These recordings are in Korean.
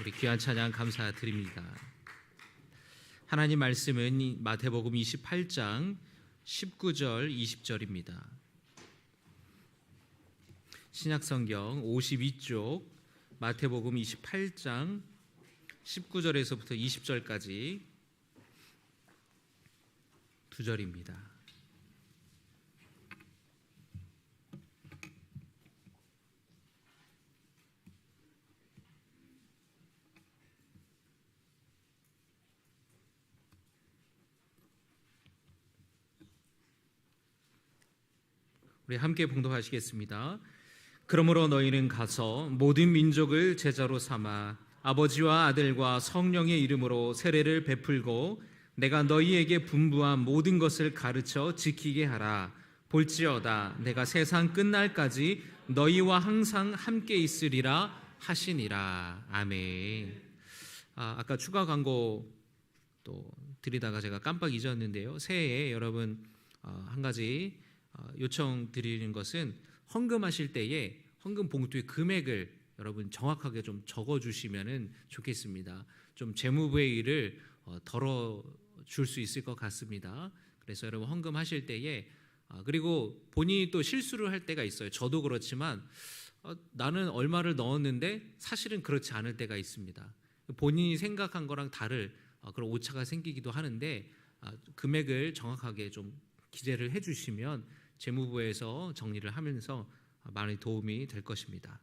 우리 귀한 찬양 감사드립니다. 하나님 말씀은 마태복음 28장 19절 20절입니다. 신약성경 52쪽 마태복음 28장 19절에서부터 20절까지 두 절입니다. 우리 함께 봉독하시겠습니다. 그러므로 너희는 가서 모든 민족을 제자로 삼아 아버지와 아들과 성령의 이름으로 세례를 베풀고 내가 너희에게 분부한 모든 것을 가르쳐 지키게 하라. 볼지어다 내가 세상 끝날까지 너희와 항상 함께 있으리라 하시니라. 아멘. 아까 추가 광고 또 드리다가 제가 깜빡 잊었는데요. 새해에 여러분 한 가지 요청드리는 것은 헌금하실 때에 헌금 봉투의 금액을 여러분 정확하게 좀 적어주시면 좋겠습니다. 좀 재무부의 일을 덜어줄 수 있을 것 같습니다. 그래서 여러분 헌금하실 때에 그리고 본인이 또 실수를 할 때가 있어요. 저도 그렇지만 나는 얼마를 넣었는데 사실은 그렇지 않을 때가 있습니다. 본인이 생각한 거랑 다를 그런 오차가 생기기도 하는데 금액을 정확하게 좀 기재를 해주시면 재무부에서 정리를 하면서 많이 도움이 될 것입니다.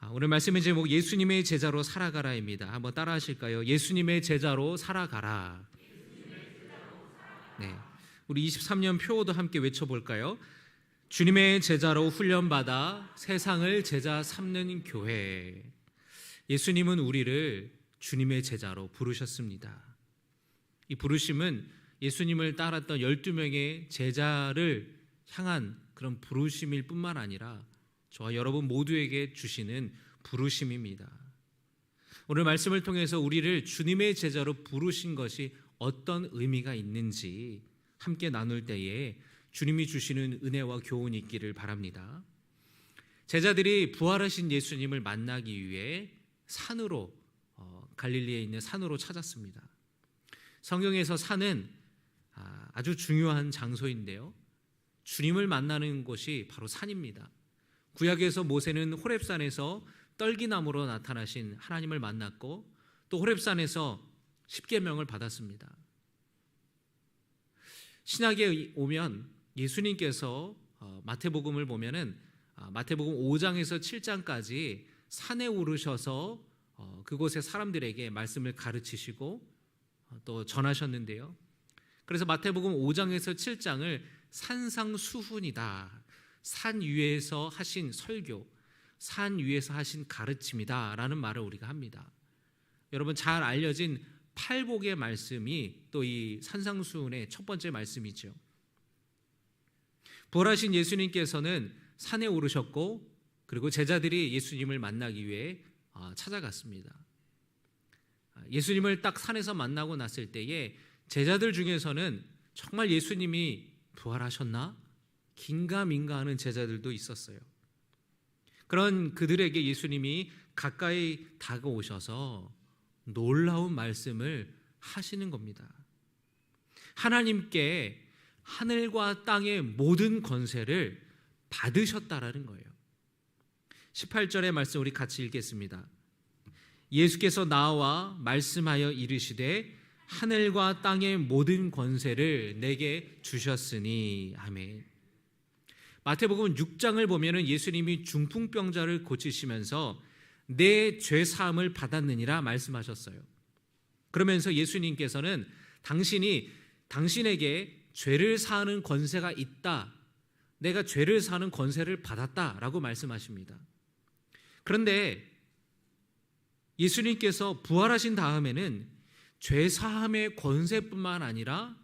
오늘 말씀의 제목 예수님의 제자로 살아가라입니다. 한번 따라 하실까요? 예수님의 제자로 살아가라. 네, 우리 23년 표어도 함께 외쳐볼까요? 주님의 제자로 훈련받아 세상을 제자 삼는 교회. 예수님은 우리를 주님의 제자로 부르셨습니다. 이 부르심은 예수님을 따랐던 12명의 제자를 향한 그런 부르심일 뿐만 아니라 저와 여러분 모두에게 주시는 부르심입니다. 오늘 말씀을 통해서 우리를 주님의 제자로 부르신 것이 어떤 의미가 있는지 함께 나눌 때에 주님이 주시는 은혜와 교훈이 있기를 바랍니다. 제자들이 부활하신 예수님을 만나기 위해 산으로 갈릴리에 있는 산으로 찾았습니다. 성경에서 산은 아주 중요한 장소인데요. 주님을 만나는 곳이 바로 산입니다. 구약에서 모세는 호렙산에서 떨기나무로 나타나신 하나님을 만났고 또 호렙산에서 십계명을 받았습니다. 신약에 오면 예수님께서 마태복음을 보면은 마태복음 5장에서 7장까지 산에 오르셔서 그곳의 사람들에게 말씀을 가르치시고 또 전하셨는데요. 그래서 마태복음 5장에서 7장을 산상수훈이다. 산 위에서 하신 설교, 산 위에서 하신 가르침이다 라는 말을 우리가 합니다. 여러분 잘 알려진 팔복의 말씀이 또 이 산상수훈의 첫 번째 말씀이죠. 부활하신 예수님께서는 산에 오르셨고 그리고 제자들이 예수님을 만나기 위해 찾아갔습니다. 예수님을 딱 산에서 만나고 났을 때에 제자들 중에서는 정말 예수님이 부활하셨나? 긴가민가하는 제자들도 있었어요. 그런 그들에게 예수님이 가까이 다가오셔서 놀라운 말씀을 하시는 겁니다. 하나님께 하늘과 땅의 모든 권세를 받으셨다라는 거예요. 18절의 말씀 우리 같이 읽겠습니다. 예수께서 나와 말씀하여 이르시되 하늘과 땅의 모든 권세를 내게 주셨으니. 아멘. 마태복음 6장을 보면은 예수님이 중풍병자를 고치시면서 내 죄 사함을 받았느니라 말씀하셨어요. 그러면서 예수님께서는 당신에게 죄를 사하는 권세가 있다. 내가 죄를 사하는 권세를 받았다라고 말씀하십니다. 그런데 예수님께서 부활하신 다음에는 죄 사함의 권세뿐만 아니라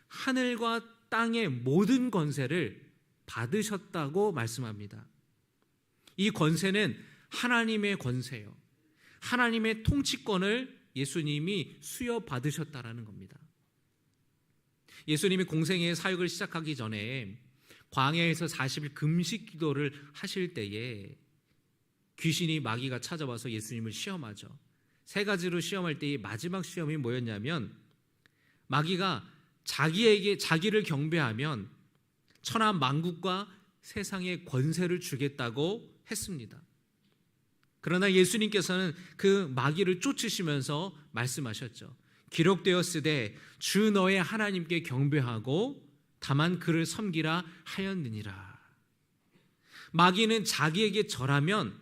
하늘과 땅의 모든 권세를 받으셨다고 말씀합니다. 이 권세는 하나님의 권세요. 하나님의 통치권을 예수님이 수여받으셨다라는 겁니다. 예수님이 공생애의 사역을 시작하기 전에 광야에서 40일 금식 기도를 하실 때에 귀신이 마귀가 찾아와서 예수님을 시험하죠. 세 가지로 시험할 때 이 마지막 시험이 뭐였냐면 마귀가 자기를 경배하면 천하 만국과 세상의 권세를 주겠다고 했습니다. 그러나 예수님께서는 그 마귀를 쫓으시면서 말씀하셨죠. 기록되었으되 주 너의 하나님께 경배하고 다만 그를 섬기라 하였느니라. 마귀는 자기에게 절하면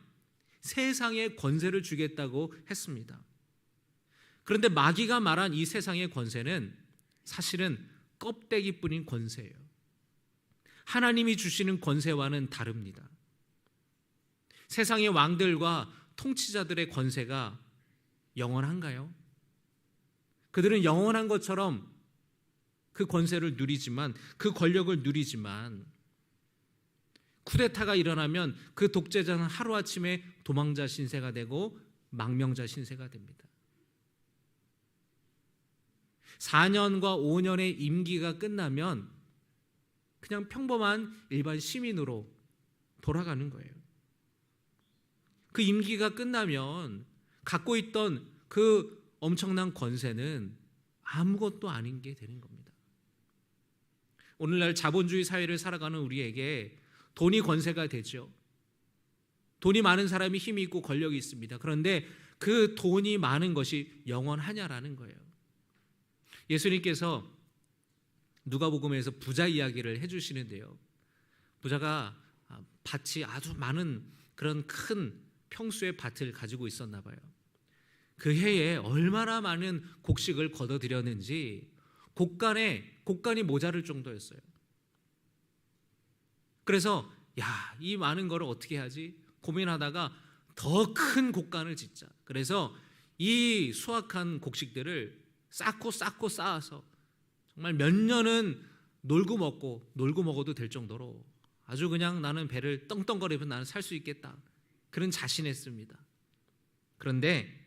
세상의 권세를 주겠다고 했습니다. 그런데 마귀가 말한 이 세상의 권세는 사실은 껍데기뿐인 권세예요. 하나님이 주시는 권세와는 다릅니다. 세상의 왕들과 통치자들의 권세가 영원한가요? 그들은 영원한 것처럼 그 권세를 누리지만, 그 권력을 누리지만 쿠데타가 일어나면 그 독재자는 하루아침에 도망자 신세가 되고 망명자 신세가 됩니다. 4년과 5년의 임기가 끝나면 그냥 평범한 일반 시민으로 돌아가는 거예요. 그 임기가 끝나면 갖고 있던 그 엄청난 권세는 아무것도 아닌 게 되는 겁니다. 오늘날 자본주의 사회를 살아가는 우리에게 돈이 권세가 되죠. 돈이 많은 사람이 힘이 있고 권력이 있습니다. 그런데 그 돈이 많은 것이 영원하냐라는 거예요. 예수님께서 누가복음에서 부자 이야기를 해주시는데요. 부자가 밭이 아주 많은 그런 큰 평수의 밭을 가지고 있었나 봐요. 그 해에 얼마나 많은 곡식을 거둬들였는지 곡간이 모자랄 정도였어요. 그래서 이 많은 거를 어떻게 하지? 고민하다가 더 큰 곡간을 짓자. 그래서 이 수확한 곡식들을 쌓고 쌓아서 정말 몇 년은 놀고 먹어도 될 정도로 아주 그냥 나는 배를 떵떵거리면 나는 살 수 있겠다. 그런 자신했습니다. 그런데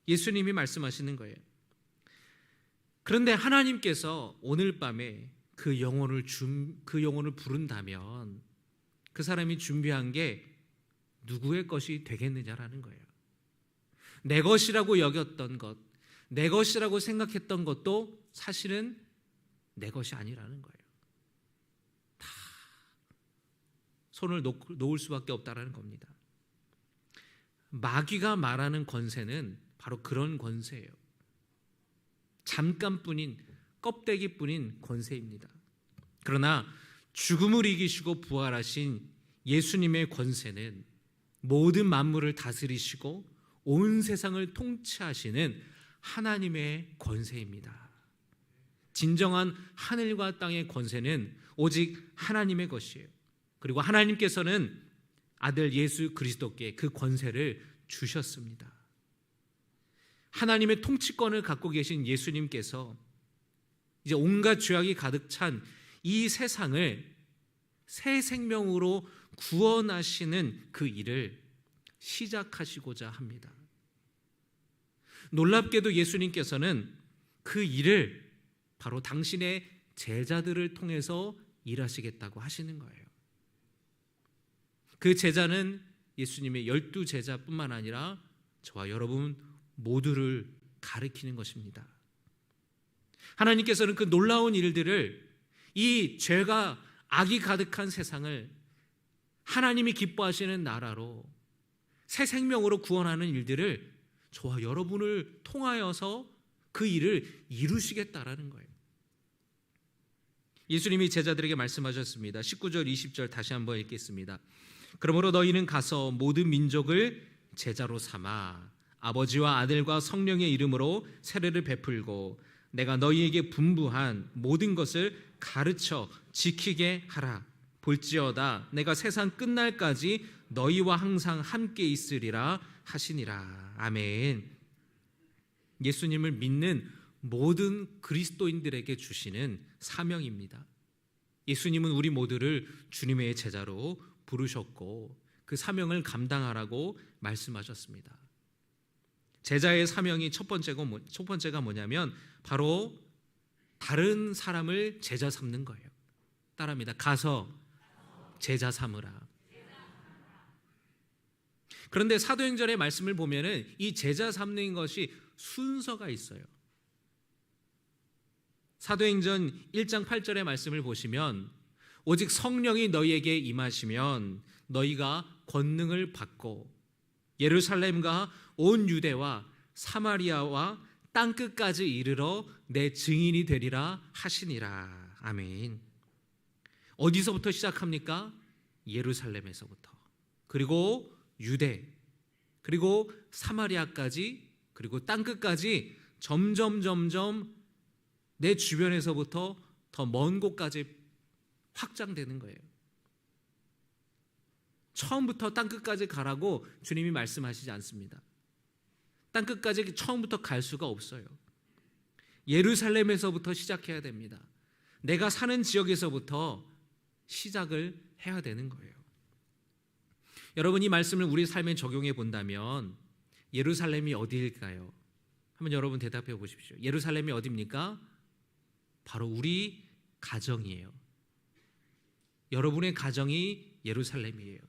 예수님이 말씀하시는 거예요. 그런데 하나님께서 오늘 밤에 그 영혼을 부른다면 그 사람이 준비한 게 누구의 것이 되겠느냐라는 거예요. 내 것이라고 여겼던 것, 내 것이라고 생각했던 것도 사실은 내 것이 아니라는 거예요. 다 손을 놓을 수밖에 없다라는 겁니다. 마귀가 말하는 권세는 바로 그런 권세예요. 잠깐뿐인 껍데기뿐인 권세입니다. 그러나 죽음을 이기시고 부활하신 예수님의 권세는 모든 만물을 다스리시고 온 세상을 통치하시는 하나님의 권세입니다. 진정한 하늘과 땅의 권세는 오직 하나님의 것이에요. 그리고 하나님께서는 아들 예수 그리스도께 그 권세를 주셨습니다. 하나님의 통치권을 갖고 계신 예수님께서 이제 온갖 죄악이 가득 찬 이 세상을 새 생명으로 구원하시는 그 일을 시작하시고자 합니다. 놀랍게도 예수님께서는 그 일을 바로 당신의 제자들을 통해서 일하시겠다고 하시는 거예요. 그 제자는 예수님의 12제자뿐만 아니라 저와 여러분 모두를 가리키는 것입니다. 하나님께서는 그 놀라운 일들을, 이 죄가 악이 가득한 세상을 하나님이 기뻐하시는 나라로 새 생명으로 구원하는 일들을 저와 여러분을 통하여서 그 일을 이루시겠다라는 거예요. 예수님이 제자들에게 말씀하셨습니다. 19절 20절 다시 한번 읽겠습니다. 그러므로 너희는 가서 모든 민족을 제자로 삼아 아버지와 아들과 성령의 이름으로 세례를 베풀고 내가 너희에게 분부한 모든 것을 가르쳐 지키게 하라. 볼지어다 내가 세상 끝날까지 너희와 항상 함께 있으리라 하시니라. 아멘. 예수님을 믿는 모든 그리스도인들에게 주시는 사명입니다. 예수님은 우리 모두를 주님의 제자로 부르셨고 그 사명을 감당하라고 말씀하셨습니다. 제자의 사명이 첫 번째가 뭐냐면 바로 다른 사람을 제자 삼는 거예요. 따라합니다. 가서 제자 삼으라. 그런데 사도행전의 말씀을 보면은 이 제자 삼는 것이 순서가 있어요. 사도행전 1장 8절의 말씀을 보시면 오직 성령이 너희에게 임하시면 너희가 권능을 받고 예루살렘과 온 유대와 사마리아와 땅끝까지 이르러 내 증인이 되리라 하시니라. 아멘. 어디서부터 시작합니까? 예루살렘에서부터. 그리고 유대, 그리고 사마리아까지, 그리고 땅끝까지 점점 내 주변에서부터 더 먼 곳까지 확장되는 거예요. 처음부터 땅끝까지 가라고 주님이 말씀하시지 않습니다. 땅끝까지 처음부터 갈 수가 없어요. 예루살렘에서부터 시작해야 됩니다. 내가 사는 지역에서부터 시작을 해야 되는 거예요. 여러분, 이 말씀을 우리 삶에 적용해 본다면 예루살렘이 어디일까요? 한번 여러분 대답해 보십시오. 예루살렘이 어디입니까? 바로 우리 가정이에요. 여러분의 가정이 예루살렘이에요.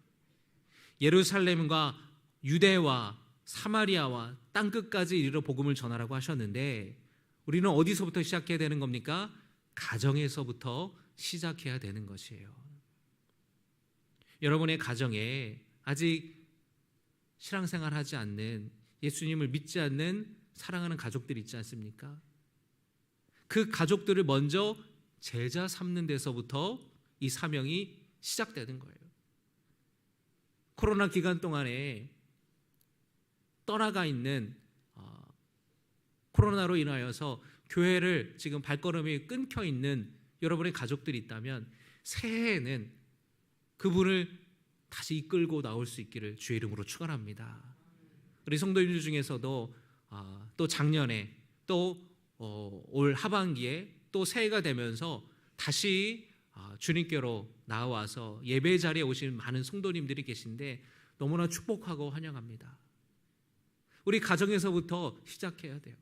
예루살렘과 유대와 사마리아와 땅끝까지 이르러 복음을 전하라고 하셨는데 우리는 어디서부터 시작해야 되는 겁니까? 가정에서부터 시작해야 되는 것이에요. 여러분의 가정에 아직 신앙생활 하지 않는, 예수님을 믿지 않는 사랑하는 가족들이 있지 않습니까? 그 가족들을 먼저 제자 삼는 데서부터 이 사명이 시작되는 거예요. 코로나 기간 동안에 떠나가 있는 코로나로 인하여서 교회를 지금 발걸음이 끊겨 있는 여러분의 가족들이 있다면 새해에는 그분을 다시 이끌고 나올 수 있기를 주의 이름으로 축원합니다. 우리 성도님들 중에서도 또 작년에 또 올 하반기에 또 새해가 되면서 다시 주님께로 나와서 예배 자리에 오신 많은 성도님들이 계신데 너무나 축복하고 환영합니다. 우리 가정에서부터 시작해야 돼요.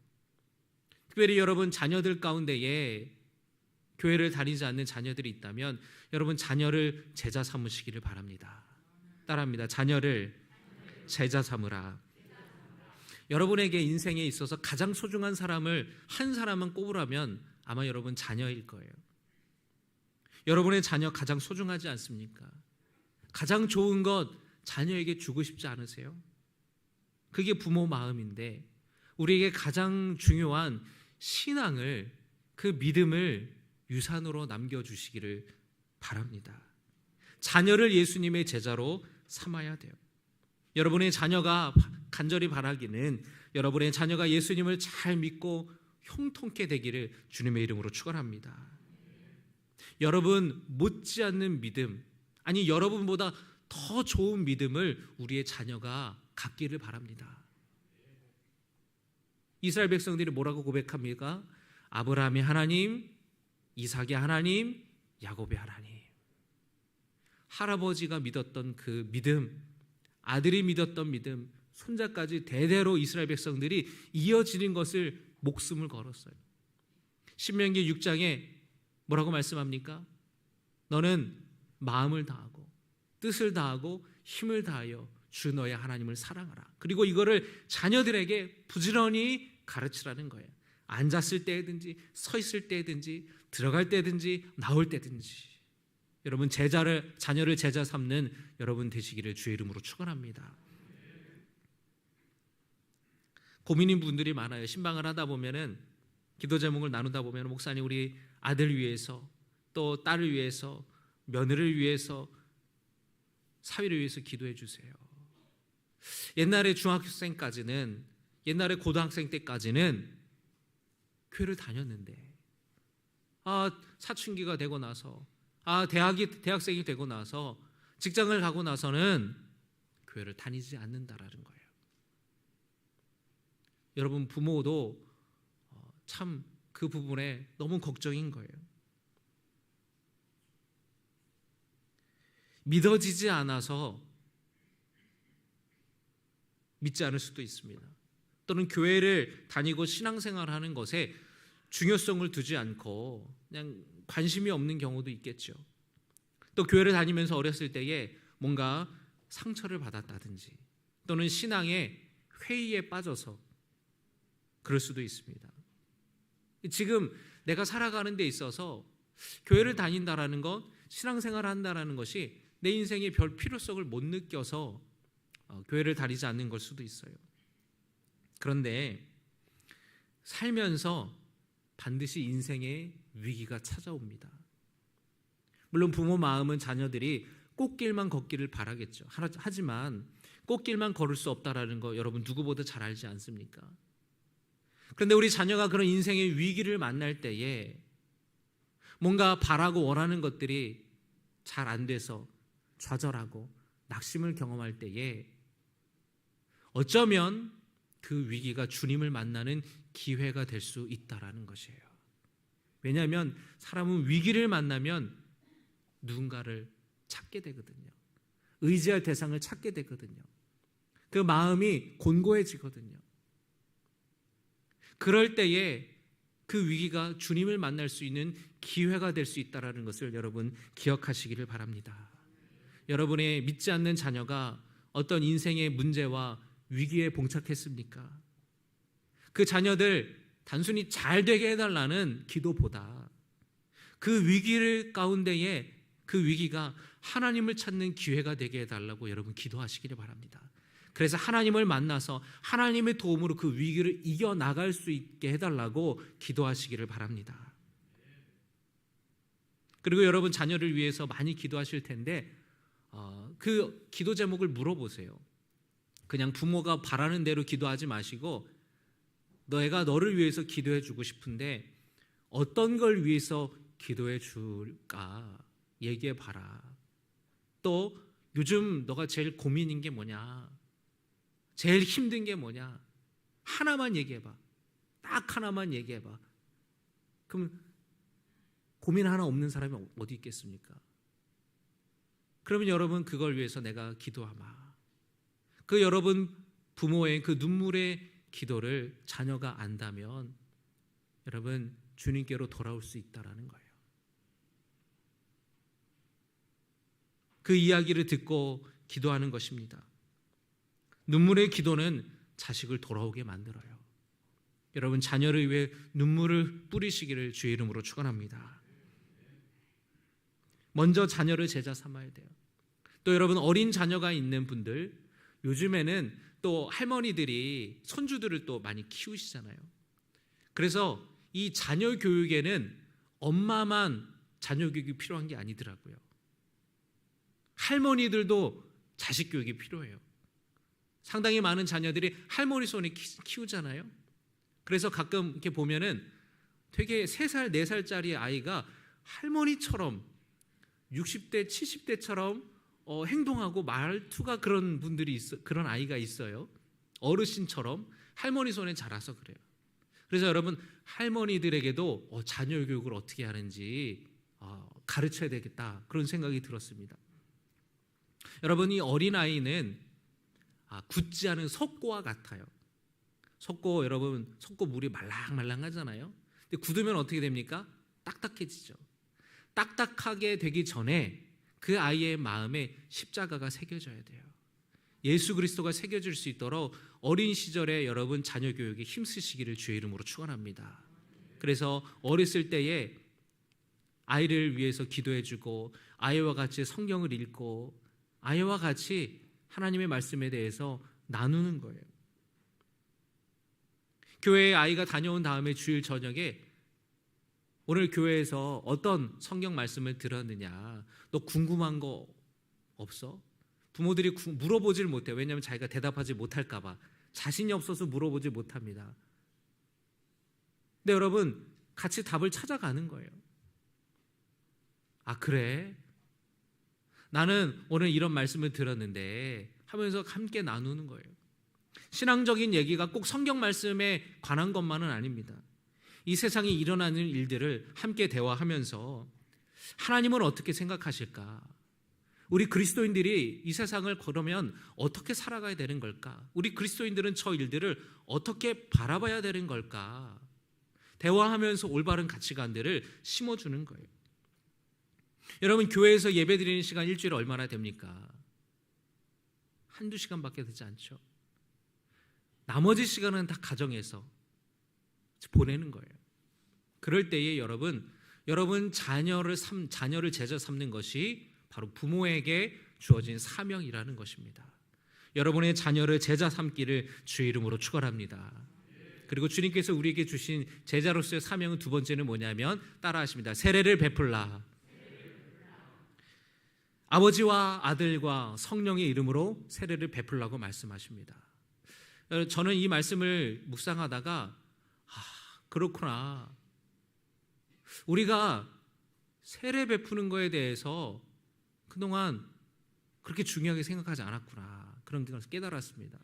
특별히 여러분 자녀들 가운데에 교회를 다니지 않는 자녀들이 있다면 여러분 자녀를 제자 삼으시기를 바랍니다. 따라합니다. 자녀를 제자 삼으라. 여러분에게 인생에 있어서 가장 소중한 사람을 한 사람만 꼽으라면 아마 여러분 자녀일 거예요. 여러분의 자녀 가장 소중하지 않습니까? 가장 좋은 것 자녀에게 주고 싶지 않으세요? 그게 부모 마음인데 우리에게 가장 중요한 신앙을, 그 믿음을 유산으로 남겨주시기를 바랍니다. 자녀를 예수님의 제자로 삼아야 돼요. 여러분의 자녀가 간절히 바라기는 여러분의 자녀가 예수님을 잘 믿고 형통케 되기를 주님의 이름으로 축원합니다. 여러분 못지않는 믿음, 아니 여러분보다 더 좋은 믿음을 우리의 자녀가 갖기를 바랍니다. 이스라엘 백성들이 뭐라고 고백합니까? 아브라함의 하나님, 이삭의 하나님, 야곱의 하나님. 할아버지가 믿었던 그 믿음, 아들이 믿었던 믿음, 손자까지 대대로 이스라엘 백성들이 이어지는 것을 목숨을 걸었어요. 신명기 6장에 뭐라고 말씀합니까? 너는 마음을 다하고 뜻을 다하고 힘을 다하여 주 너의 하나님을 사랑하라. 그리고 이거를 자녀들에게 부지런히 가르치라는 거예요. 앉았을 때든지 서 있을 때든지 들어갈 때든지 나올 때든지. 여러분 자녀를 제자 삼는 여러분 되시기를 주의 이름으로 축원합니다. 고민인 분들이 많아요. 신방을 하다 보면은 기도 제목을 나누다 보면 목사님 우리 아들 위해서 또 딸을 위해서 며느리를 위해서 사위를 위해서 기도해 주세요. 옛날에 중학생까지는 옛날에 고등학생 때까지는 교회를 다녔는데 사춘기가 되고 나서 대학생이 되고 나서 직장을 가고 나서는 교회를 다니지 않는다라는 거예요. 여러분 부모도 참 그 부분에 너무 걱정인 거예요. 믿어지지 않아서 믿지 않을 수도 있습니다. 또는 교회를 다니고 신앙생활하는 것에 중요성을 두지 않고 그냥 관심이 없는 경우도 있겠죠. 또 교회를 다니면서 어렸을 때에 뭔가 상처를 받았다든지 또는 신앙의 회의에 빠져서 그럴 수도 있습니다. 지금 내가 살아가는 데 있어서 교회를 다닌다라는 것, 신앙생활을 한다라는 것이 내 인생에 별 필요성을 못 느껴서 교회를 다니지 않는 걸 수도 있어요. 그런데 살면서 반드시 인생의 위기가 찾아옵니다. 물론 부모 마음은 자녀들이 꽃길만 걷기를 바라겠죠. 하지만 꽃길만 걸을 수 없다라는 거 여러분 누구보다 잘 알지 않습니까? 그런데 우리 자녀가 그런 인생의 위기를 만날 때에 뭔가 바라고 원하는 것들이 잘 안 돼서 좌절하고 낙심을 경험할 때에 어쩌면 그 위기가 주님을 만나는 기회가 될 수 있다라는 것이에요. 왜냐하면 사람은 위기를 만나면 누군가를 찾게 되거든요. 의지할 대상을 찾게 되거든요. 그 마음이 곤고해지거든요. 그럴 때에 그 위기가 주님을 만날 수 있는 기회가 될 수 있다는 것을 여러분 기억하시기를 바랍니다. 여러분의 믿지 않는 자녀가 어떤 인생의 문제와 위기에 봉착했습니까? 그 자녀들 단순히 잘 되게 해달라는 기도보다 그 위기를 가운데에 그 위기가 하나님을 찾는 기회가 되게 해달라고 여러분 기도하시기를 바랍니다. 그래서 하나님을 만나서 하나님의 도움으로 그 위기를 이겨나갈 수 있게 해달라고 기도하시기를 바랍니다. 그리고 여러분 자녀를 위해서 많이 기도하실 텐데 그 기도 제목을 물어보세요. 그냥 부모가 바라는 대로 기도하지 마시고 너희가 너를 위해서 기도해 주고 싶은데 어떤 걸 위해서 기도해 줄까 얘기해 봐라. 또 요즘 너가 제일 고민인 게 뭐냐, 제일 힘든 게 뭐냐, 하나만 얘기해 봐. 딱 하나만 얘기해 봐. 그럼 고민 하나 없는 사람이 어디 있겠습니까? 그러면 여러분 그걸 위해서 내가 기도하마. 그 여러분 부모의 그 눈물의 기도를 자녀가 안다면 여러분 주님께로 돌아올 수 있다라는 거예요. 그 이야기를 듣고 기도하는 것입니다. 눈물의 기도는 자식을 돌아오게 만들어요. 여러분 자녀를 위해 눈물을 뿌리시기를 주의 이름으로 축원합니다. 먼저 자녀를 제자 삼아야 돼요. 또 여러분 어린 자녀가 있는 분들, 요즘에는 또 할머니들이 손주들을 또 많이 키우시잖아요. 그래서 이 자녀 교육에는 엄마만 자녀 교육이 필요한 게 아니더라고요. 할머니들도 자식 교육이 필요해요. 상당히 많은 자녀들이 할머니 손에 키우잖아요. 그래서 가끔 이렇게 보면은 되게 3살, 4살짜리 아이가 할머니처럼 60대, 70대처럼 행동하고 말투가 그런 분들이 그런 아이가 있어요. 어르신처럼 할머니 손에 자라서 그래요. 그래서 여러분 할머니들에게도 자녀 교육을 어떻게 하는지 가르쳐야 되겠다 그런 생각이 들었습니다. 여러분 이 어린아이는 굳지 않은 석고와 같아요. 석고 여러분 석고 물이 말랑말랑하잖아요. 근데 굳으면 어떻게 됩니까? 딱딱해지죠. 딱딱하게 되기 전에 그 아이의 마음에 십자가가 새겨져야 돼요. 예수 그리스도가 새겨질 수 있도록 어린 시절에 여러분 자녀 교육에 힘쓰시기를 주의 이름으로 축원합니다. 그래서 어렸을 때에 아이를 위해서 기도해주고 아이와 같이 성경을 읽고 아이와 같이 하나님의 말씀에 대해서 나누는 거예요. 교회에 아이가 다녀온 다음에 주일 저녁에 오늘 교회에서 어떤 성경 말씀을 들었느냐, 너 궁금한 거 없어? 부모들이 물어보질 못해요. 왜냐하면 자기가 대답하지 못할까 봐 자신이 없어서 물어보지 못합니다. 근데 여러분 같이 답을 찾아가는 거예요. 아 그래? 나는 오늘 이런 말씀을 들었는데 하면서 함께 나누는 거예요. 신앙적인 얘기가 꼭 성경 말씀에 관한 것만은 아닙니다. 이 세상에 일어나는 일들을 함께 대화하면서 하나님은 어떻게 생각하실까? 우리 그리스도인들이 이 세상을 걸으면 어떻게 살아가야 되는 걸까? 우리 그리스도인들은 저 일들을 어떻게 바라봐야 되는 걸까? 대화하면서 올바른 가치관들을 심어주는 거예요. 여러분 교회에서 예배드리는 시간 일주일에 얼마나 됩니까? 한두 시간밖에 되지 않죠. 나머지 시간은 다 가정에서 보내는 거예요. 그럴 때에 여러분 자녀를 제자 삼는 것이 바로 부모에게 주어진 사명이라는 것입니다. 여러분의 자녀를 제자 삼기를 주의 이름으로 축원합니다. 그리고 주님께서 우리에게 주신 제자로서의 사명은 두 번째는 뭐냐면 따라하십니다. 세례를 베풀라. 아버지와 아들과 성령의 이름으로 세례를 베풀라고 말씀하십니다. 저는 이 말씀을 묵상하다가 그렇구나. 우리가 세례 베푸는 거에 대해서 그동안 그렇게 중요하게 생각하지 않았구나. 그런 것을 깨달았습니다.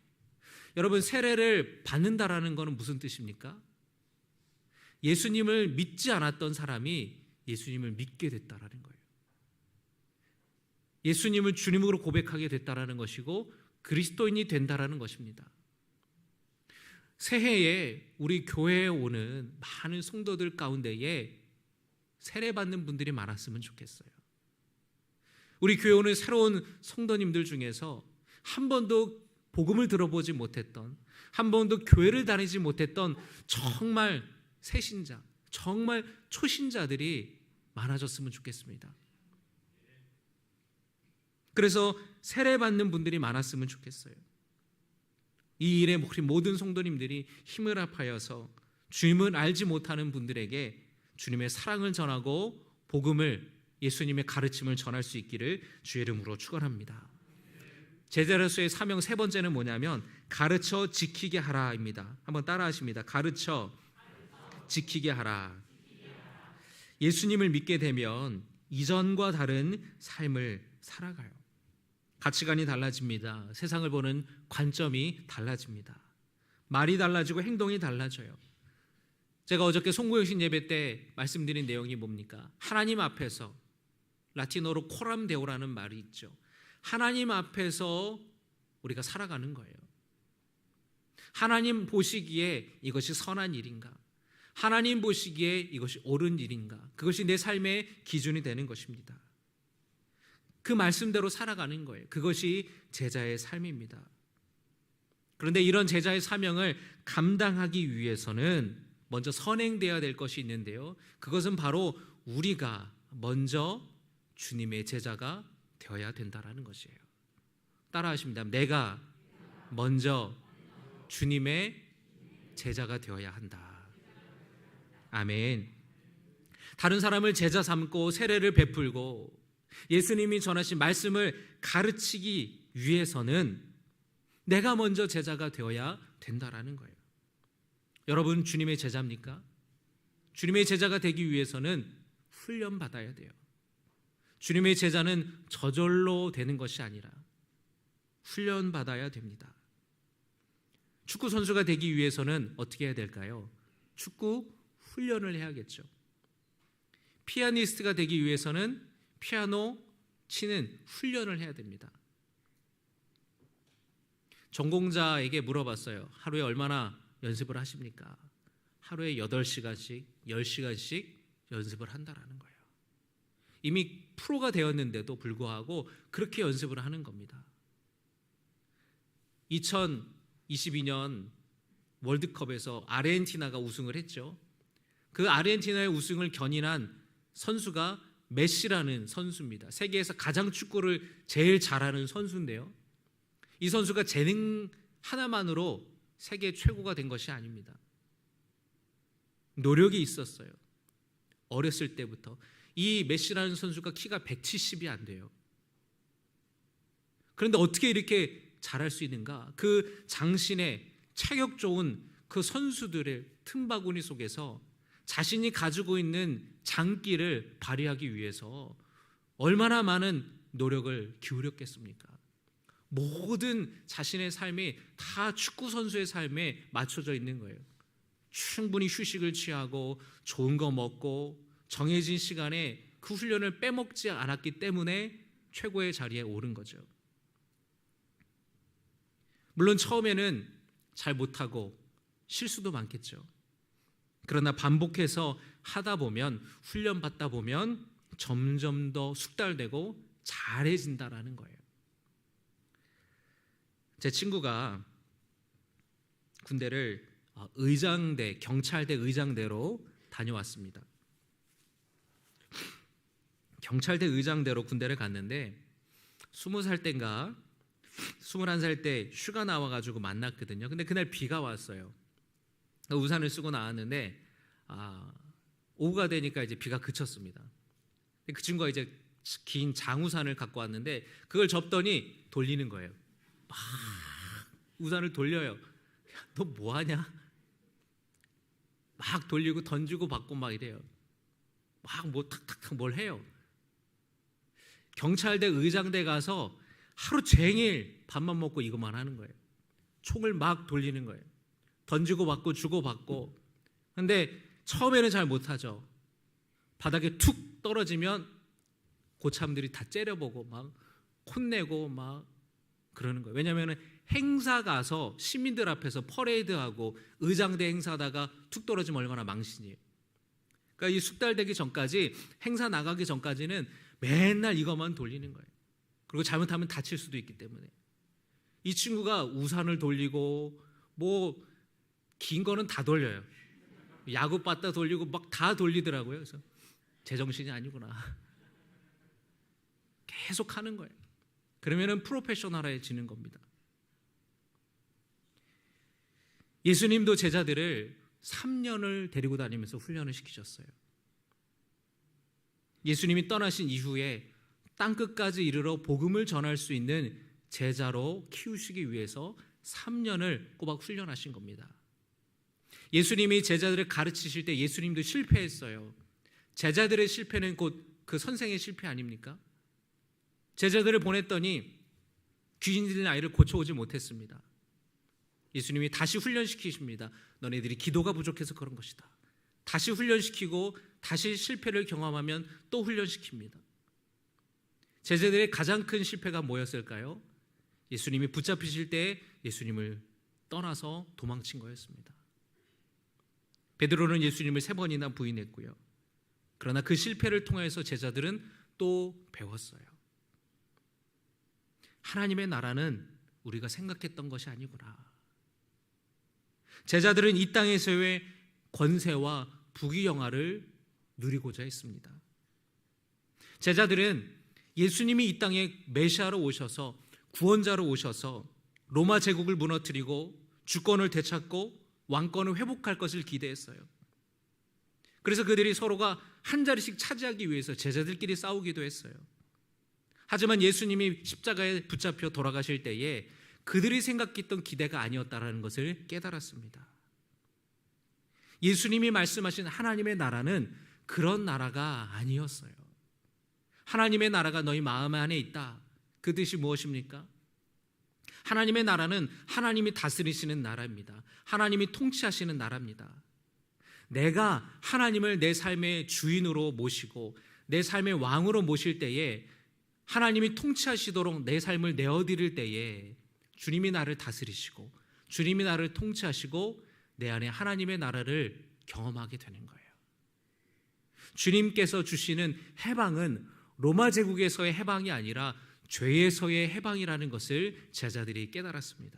여러분, 세례를 받는다라는 것은 무슨 뜻입니까? 예수님을 믿지 않았던 사람이 예수님을 믿게 됐다라는 거예요. 예수님을 주님으로 고백하게 됐다라는 것이고 그리스도인이 된다라는 것입니다. 새해에 우리 교회에 오는 많은 성도들 가운데에 세례받는 분들이 많았으면 좋겠어요. 우리 교회에 오는 새로운 성도님들 중에서 한 번도 복음을 들어보지 못했던, 한 번도 교회를 다니지 못했던 정말 새신자, 정말 초신자들이 많아졌으면 좋겠습니다. 그래서 세례받는 분들이 많았으면 좋겠어요. 이 일에 우리 모든 성도님들이 힘을 합하여서 주님을 알지 못하는 분들에게 주님의 사랑을 전하고 복음을, 예수님의 가르침을 전할 수 있기를 주의 이름으로 축원합니다. 제자로서의 사명 세 번째는 뭐냐면 가르쳐 지키게 하라입니다. 한번 따라하십니다. 가르쳐 지키게 하라. 예수님을 믿게 되면 이전과 다른 삶을 살아가요. 가치관이 달라집니다. 세상을 보는 관점이 달라집니다. 말이 달라지고 행동이 달라져요. 제가 어저께 송구영신 예배 때 말씀드린 내용이 뭡니까? 하나님 앞에서, 라틴어로 코람 데오라는 말이 있죠. 하나님 앞에서 우리가 살아가는 거예요. 하나님 보시기에 이것이 선한 일인가? 하나님 보시기에 이것이 옳은 일인가? 그것이 내 삶의 기준이 되는 것입니다. 그 말씀대로 살아가는 거예요. 그것이 제자의 삶입니다. 그런데 이런 제자의 사명을 감당하기 위해서는 먼저 선행되어야 될 것이 있는데요. 그것은 바로 우리가 먼저 주님의 제자가 되어야 된다는 것이에요. 따라하십니다. 내가 먼저 주님의 제자가 되어야 한다. 아멘. 다른 사람을 제자 삼고 세례를 베풀고 예수님이 전하신 말씀을 가르치기 위해서는 내가 먼저 제자가 되어야 된다라는 거예요. 여러분, 주님의 제자입니까? 주님의 제자가 되기 위해서는 훈련받아야 돼요. 주님의 제자는 저절로 되는 것이 아니라 훈련받아야 됩니다. 축구 선수가 되기 위해서는 어떻게 해야 될까요? 축구 훈련을 해야겠죠. 피아니스트가 되기 위해서는 피아노 치는 훈련을 해야 됩니다. 전공자에게 물어봤어요. 하루에 얼마나 연습을 하십니까? 하루에 8시간씩, 10시간씩 연습을 한다라는 거예요. 이미 프로가 되었는데도 불구하고 그렇게 연습을 하는 겁니다. 2022년 월드컵에서 아르헨티나가 우승을 했죠. 그 아르헨티나의 우승을 견인한 선수가 메시라는 선수입니다. 세계에서 가장 축구를 제일 잘하는 선수인데요. 이 선수가 재능 하나만으로 세계 최고가 된 것이 아닙니다. 노력이 있었어요. 어렸을 때부터. 이 메시라는 선수가 키가 170이 안 돼요. 그런데 어떻게 이렇게 잘할 수 있는가? 그 장신의 체격 좋은 그 선수들의 틈바구니 속에서 자신이 가지고 있는 장기를 발휘하기 위해서 얼마나 많은 노력을 기울였겠습니까? 모든 자신의 삶이 다 축구 선수의 삶에 맞춰져 있는 거예요. 충분히 휴식을 취하고 좋은 거 먹고 정해진 시간에 그 훈련을 빼먹지 않았기 때문에 최고의 자리에 오른 거죠. 물론 처음에는 잘 못하고 실수도 많겠죠. 그러나 반복해서 하다 보면, 훈련받다 보면 점점 더 숙달되고 잘해진다라는 거예요. 제 친구가 군대를 의장대, 경찰대 의장대로 다녀왔습니다. 경찰대 의장대로 군대를 갔는데 20살 때인가 21살 때 휴가 나와가지고 만났거든요. 근데 그날 비가 왔어요. 우산을 쓰고 나왔는데 오후가 되니까 이제 비가 그쳤습니다. 그 친구가 이제 긴 장우산을 갖고 왔는데 그걸 접더니 돌리는 거예요. 막 우산을 돌려요. 너 뭐하냐? 막 돌리고 던지고 받고 막 이래요. 막 뭐 탁탁탁 뭘 해요. 경찰대 의장대 가서 하루 종일 밥만 먹고 이것만 하는 거예요. 총을 막 돌리는 거예요. 던지고 받고 주고 받고. 근데 처음에는 잘 못하죠. 바닥에 툭 떨어지면 고참들이 다 째려보고 막 혼내고 막 그러는 거예요. 왜냐하면 행사 가서 시민들 앞에서 퍼레이드하고 의장대 행사다가 툭 떨어지면 얼마나 망신이에요. 그러니까 이 숙달되기 전까지, 행사 나가기 전까지는 맨날 이것만 돌리는 거예요. 그리고 잘못하면 다칠 수도 있기 때문에. 이 친구가 우산을 돌리고 뭐 긴 거는 다 돌려요. 야구 빠따 돌리고 막 다 돌리더라고요. 그래서 제정신이 아니구나. 계속 하는 거예요. 그러면은 프로페셔널해지는 겁니다. 예수님도 제자들을 3년을 데리고 다니면서 훈련을 시키셨어요. 예수님이 떠나신 이후에 땅끝까지 이르러 복음을 전할 수 있는 제자로 키우시기 위해서 3년을 꼬박 훈련하신 겁니다. 예수님이 제자들을 가르치실 때 예수님도 실패했어요. 제자들의 실패는 곧 그 선생의 실패 아닙니까? 제자들을 보냈더니 귀신 들린 아이를 고쳐오지 못했습니다. 예수님이 다시 훈련시키십니다. 너네들이 기도가 부족해서 그런 것이다. 다시 훈련시키고 다시 실패를 경험하면 또 훈련시킵니다. 제자들의 가장 큰 실패가 뭐였을까요? 예수님이 붙잡히실 때 예수님을 떠나서 도망친 거였습니다. 베드로는 예수님을 3번이나 부인했고요. 그러나 그 실패를 통해서 제자들은 또 배웠어요. 하나님의 나라는 우리가 생각했던 것이 아니구나. 제자들은 이 땅에서의 권세와 부귀영화를 누리고자 했습니다. 제자들은 예수님이 이 땅에 메시아로 오셔서, 구원자로 오셔서 로마 제국을 무너뜨리고 주권을 되찾고 왕권을 회복할 것을 기대했어요. 그래서 그들이 서로가 한 자리씩 차지하기 위해서 제자들끼리 싸우기도 했어요. 하지만 예수님이 십자가에 붙잡혀 돌아가실 때에 그들이 생각했던 기대가 아니었다는 것을 깨달았습니다. 예수님이 말씀하신 하나님의 나라는 그런 나라가 아니었어요. 하나님의 나라가 너희 마음 안에 있다. 그 뜻이 무엇입니까? 하나님의 나라는 하나님이 다스리시는 나라입니다. 하나님이 통치하시는 나라입니다. 내가 하나님을 내 삶의 주인으로 모시고 내 삶의 왕으로 모실 때에, 하나님이 통치하시도록 내 삶을 내어드릴 때에 주님이 나를 다스리시고 주님이 나를 통치하시고 내 안에 하나님의 나라를 경험하게 되는 거예요. 주님께서 주시는 해방은 로마 제국에서의 해방이 아니라 죄에서의 해방이라는 것을 제자들이 깨달았습니다.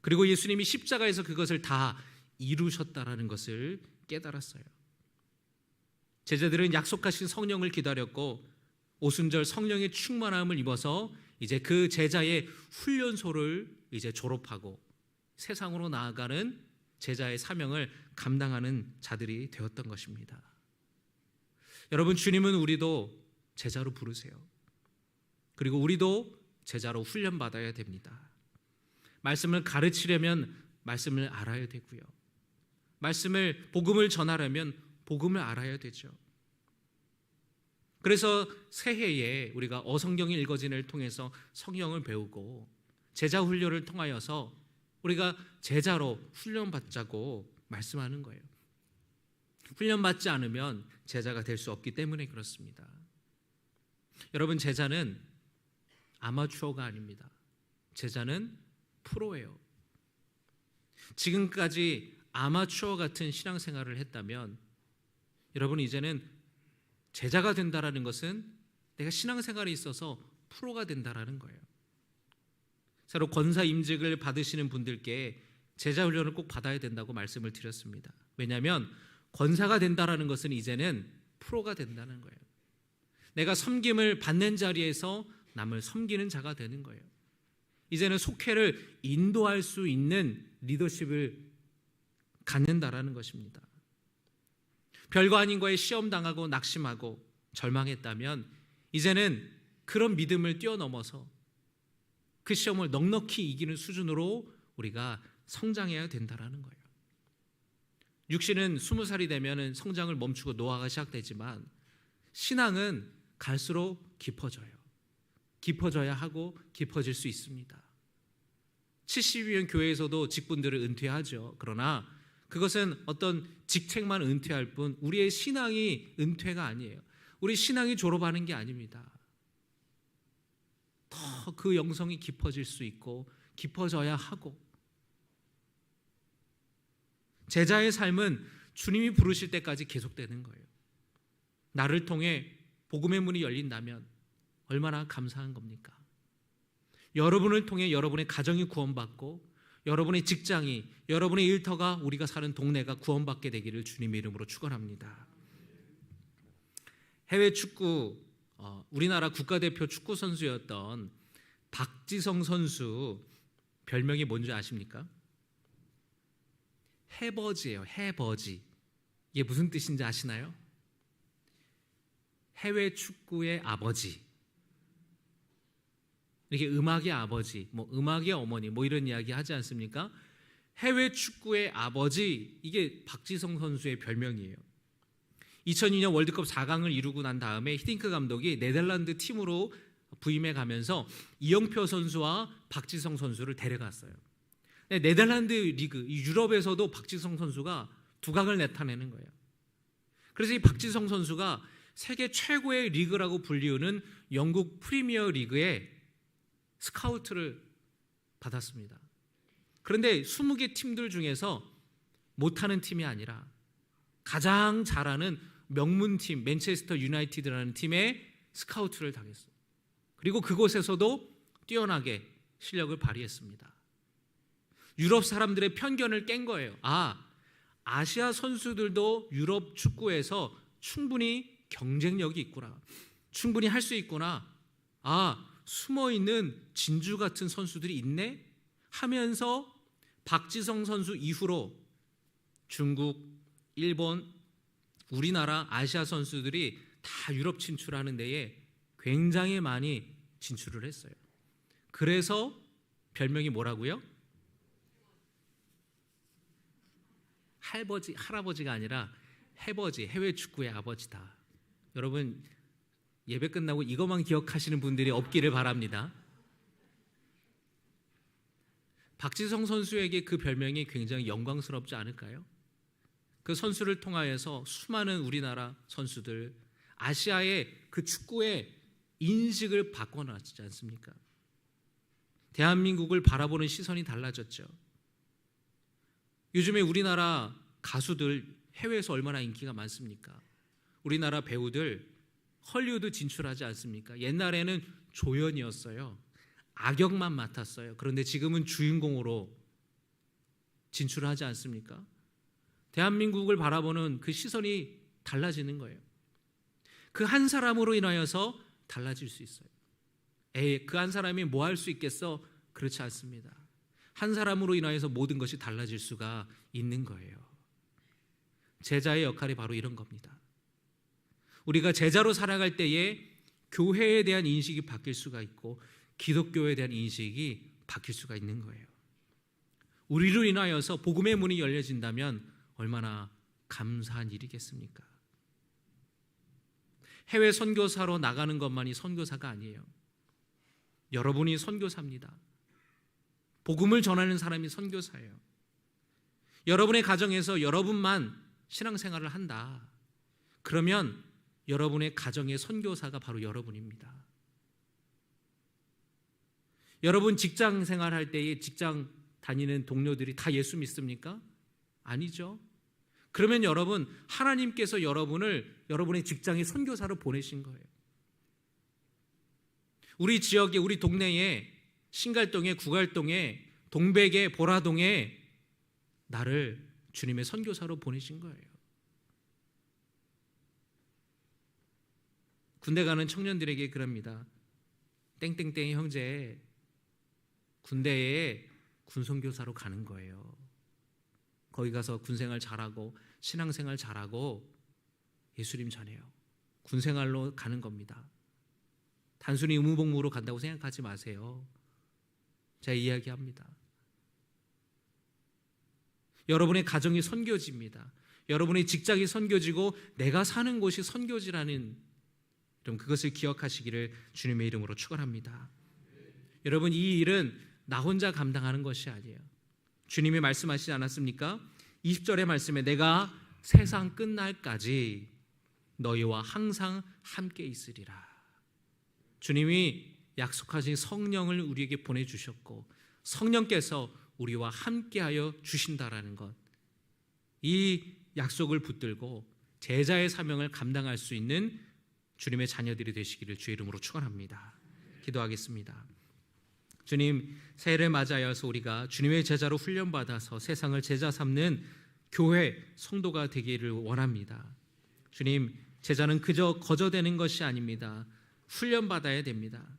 그리고 예수님이 십자가에서 그것을 다 이루셨다라는 것을 깨달았어요. 제자들은 약속하신 성령을 기다렸고 오순절 성령의 충만함을 입어서 이제 그 제자의 훈련소를 이제 졸업하고 세상으로 나아가는 제자의 사명을 감당하는 자들이 되었던 것입니다. 여러분, 주님은 우리도 제자로 부르세요. 그리고 우리도 제자로 훈련받아야 됩니다. 말씀을 가르치려면 말씀을 알아야 되고요. 복음을 전하려면 복음을 알아야 되죠. 그래서 새해에 우리가 어성경이 읽어진을 통해서 성경을 배우고 제자 훈련을 통하여서 우리가 제자로 훈련받자고 말씀하는 거예요. 훈련받지 않으면 제자가 될 수 없기 때문에 그렇습니다. 여러분, 제자는 아마추어가 아닙니다. 제자는 프로예요. 지금까지 아마추어 같은 신앙생활을 했다면 여러분, 이제는 제자가 된다라는 것은 내가 신앙생활에 있어서 프로가 된다라는 거예요. 새로 권사 임직을 받으시는 분들께 제자 훈련을 꼭 받아야 된다고 말씀을 드렸습니다. 왜냐하면 권사가 된다라는 것은 이제는 프로가 된다는 거예요. 내가 섬김을 받는 자리에서 남을 섬기는 자가 되는 거예요. 이제는 속회를 인도할 수 있는 리더십을 갖는다라는 것입니다. 별거 아닌 거에 시험당하고 낙심하고 절망했다면 이제는 그런 믿음을 뛰어넘어서 그 시험을 넉넉히 이기는 수준으로 우리가 성장해야 된다라는 거예요. 육신은 20살이 되면 성장을 멈추고 노화가 시작되지만 신앙은 갈수록 깊어져요. 깊어져야 하고 깊어질 수 있습니다. 70이면 교회에서도 직분들을 은퇴하죠. 그러나 그것은 어떤 직책만 은퇴할 뿐 우리의 신앙이 은퇴가 아니에요. 우리 신앙이 졸업하는 게 아닙니다. 더 그 영성이 깊어질 수 있고 깊어져야 하고, 제자의 삶은 주님이 부르실 때까지 계속되는 거예요. 나를 통해 복음의 문이 열린다면 얼마나 감사한 겁니까? 여러분을 통해 여러분의 가정이 구원받고 여러분의 직장이, 여러분의 일터가, 우리가 사는 동네가 구원받게 되기를 주님의 이름으로 축원합니다. 해외 축구 우리나라 국가대표 축구 선수였던 박지성 선수 별명이 뭔지 아십니까? 해버지예요. 해버지. 이게 무슨 뜻인지 아시나요? 해외 축구의 아버지. 이렇게 음악의 아버지, 음악의 어머니, 이런 이야기 하지 않습니까? 해외 축구의 아버지, 이게 박지성 선수의 별명이에요. 2002년 월드컵 4강을 이루고 난 다음에 히딩크 감독이 네덜란드 팀으로 부임해 가면서 이영표 선수와 박지성 선수를 데려갔어요. 네덜란드 리그, 유럽에서도 박지성 선수가 두각을 나타내는 거예요. 그래서 이 박지성 선수가 세계 최고의 리그라고 불리우는 영국 프리미어 리그에 스카우트를 받았습니다. 그런데 20개 팀들 중에서 못하는 팀이 아니라 가장 잘하는 명문팀 맨체스터 유나이티드라는 팀에 스카우트를 당했어요. 그리고 그곳에서도 뛰어나게 실력을 발휘했습니다. 유럽 사람들의 편견을 깬 거예요. 아시아 선수들도 유럽 축구에서 충분히 경쟁력이 있구나, 충분히 할 수 있구나, 숨어있는 진주 같은 선수들이 있네 하면서 박지성 선수 이후로 중국, 일본, 우리나라 아시아 선수들이 다 유럽 진출하는 데에 굉장히 많이 진출을 했어요. 그래서 별명이 뭐라고요? 할아버지가 아니라 해버지, 해외 축구의 아버지다. 여러분, 예배 끝나고 이것만 기억하시는 분들이 없기를 바랍니다. 박지성 선수에게 그 별명이 굉장히 영광스럽지 않을까요? 그 선수를 통하여서 수많은 우리나라 선수들, 아시아의 그 축구의 인식을 바꿔놨지 않습니까? 대한민국을 바라보는 시선이 달라졌죠. 요즘에 우리나라 가수들 해외에서 얼마나 인기가 많습니까? 우리나라 배우들 헐리우드 진출하지 않습니까? 옛날에는 조연이었어요. 악역만 맡았어요. 그런데 지금은 주인공으로 진출하지 않습니까? 대한민국을 바라보는 그 시선이 달라지는 거예요. 그 한 사람으로 인하여서 달라질 수 있어요. 그 한 사람이 뭐 할 수 있겠어? 그렇지 않습니다. 한 사람으로 인하여서 모든 것이 달라질 수가 있는 거예요. 제자의 역할이 바로 이런 겁니다. 우리가 제자로 살아갈 때에 교회에 대한 인식이 바뀔 수가 있고 기독교에 대한 인식이 바뀔 수가 있는 거예요. 우리로 인하여서 복음의 문이 열려진다면 얼마나 감사한 일이겠습니까? 해외 선교사로 나가는 것만이 선교사가 아니에요. 여러분이 선교사입니다. 복음을 전하는 사람이 선교사예요. 여러분의 가정에서 여러분만 신앙생활을 한다. 그러면 여러분의 가정의 선교사가 바로 여러분입니다. 여러분 직장 생활할 때에 직장 다니는 동료들이 다 예수 믿습니까? 아니죠. 그러면 여러분, 하나님께서 여러분을 여러분의 직장의 선교사로 보내신 거예요. 우리 지역에, 우리 동네에 신갈동에, 구갈동에, 동백에, 보라동에 나를 주님의 선교사로 보내신 거예요. 군대 가는 청년들에게 그럽니다. 땡땡땡 형제, 군대에 군선교사로 가는 거예요. 거기 가서 군생활 잘하고 신앙생활 잘하고 예수님 전해요. 군생활로 가는 겁니다. 단순히 의무복무로 간다고 생각하지 마세요. 제가 이야기합니다. 여러분의 가정이 선교지입니다. 여러분의 직장이 선교지고 내가 사는 곳이 선교지라는 그것을 기억하시기를 주님의 이름으로 축원합니다. 여러분, 이 일은 나 혼자 감당하는 것이 아니에요. 주님이 말씀하시지 않았습니까? 20절의 말씀에 내가 세상 끝날까지 너희와 항상 함께 있으리라. 주님이 약속하신 성령을 우리에게 보내주셨고 성령께서 우리와 함께하여 주신다라는 것, 이 약속을 붙들고 제자의 사명을 감당할 수 있는 주님의 자녀들이 되시기를 주의 이름으로 축원합니다. 기도하겠습니다. 주님, 새해를 맞이하여서 우리가 주님의 제자로 훈련받아서 세상을 제자 삼는 교회, 성도가 되기를 원합니다. 주님, 제자는 그저 거저되는 것이 아닙니다. 훈련받아야 됩니다.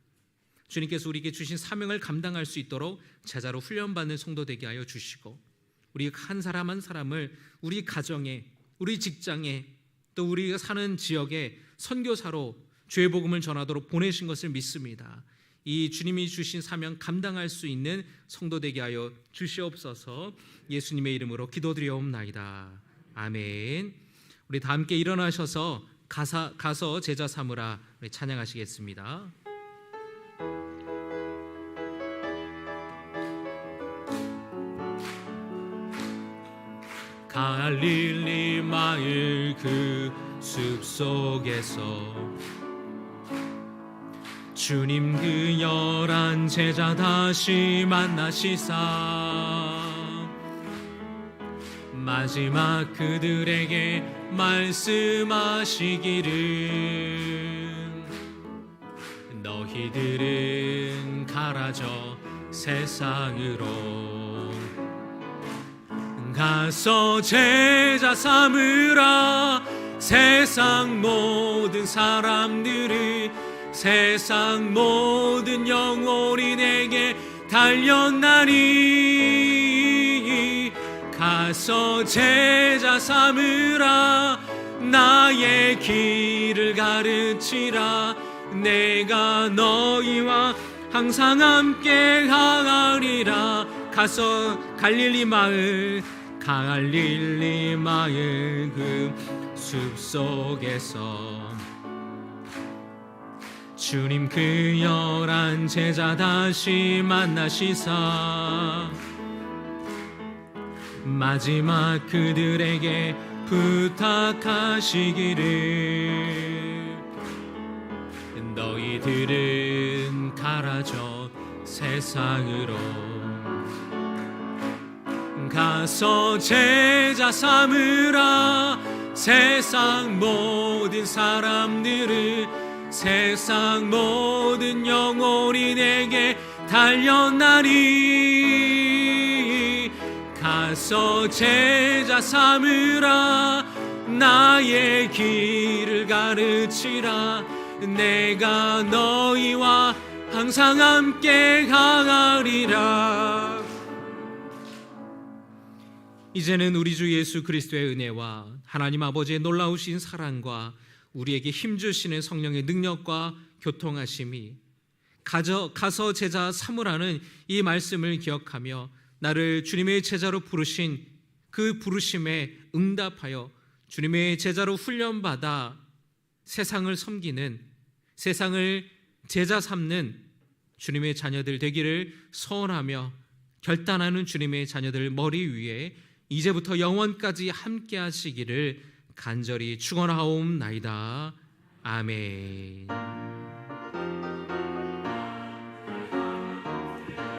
주님께서 우리에게 주신 사명을 감당할 수 있도록 제자로 훈련받는 성도 되게 하여 주시고, 우리 한 사람 한 사람을 우리 가정에, 우리 직장에, 또 우리가 사는 지역에 선교사로 주의 복음을 전하도록 보내신 것을 믿습니다. 이 주님이 주신 사명 감당할 수 있는 성도 되게 하여 주시옵소서. 예수님의 이름으로 기도드리옵나이다. 아멘. 우리 다 함께 일어나셔서 가서 제자 삼으라 찬양하시겠습니다. 갈릴리 마을 그 숲속에서 주님 그 11 제자 다시 만나시사 마지막 그들에게 말씀하시기를 너희들은 가라져 세상으로 가서 제자 삼으라. 세상 모든 사람들을, 세상 모든 영혼이 내게 달렸나니 가서 제자 삼으라. 나의 길을 가르치라. 내가 너희와 항상 함께 하리라. 가서 갈릴리 마을 그 숲속에서 주님 그 11 제자 다시 만나시사 마지막 그들에게 부탁하시기를 너희들은 가라져 세상으로 가서 제자 삼으라. 세상 모든 사람들을, 세상 모든 영혼이 내게 달렸나니 가서 제자 삼으라. 나의 길을 가르치라. 내가 너희와 항상 함께 하리라. 이제는 우리 주 예수 그리스도의 은혜와 하나님 아버지의 놀라우신 사랑과 우리에게 힘주시는 성령의 능력과 교통하심이 가서 제자 삼으라는 이 말씀을 기억하며 나를 주님의 제자로 부르신 그 부르심에 응답하여 주님의 제자로 훈련받아 세상을 섬기는, 세상을 제자 삼는 주님의 자녀들 되기를 소원하며 결단하는 주님의 자녀들 머리 위에 이제부터 영원까지 함께 하시기를 간절히 축원하옵나이다. 아멘.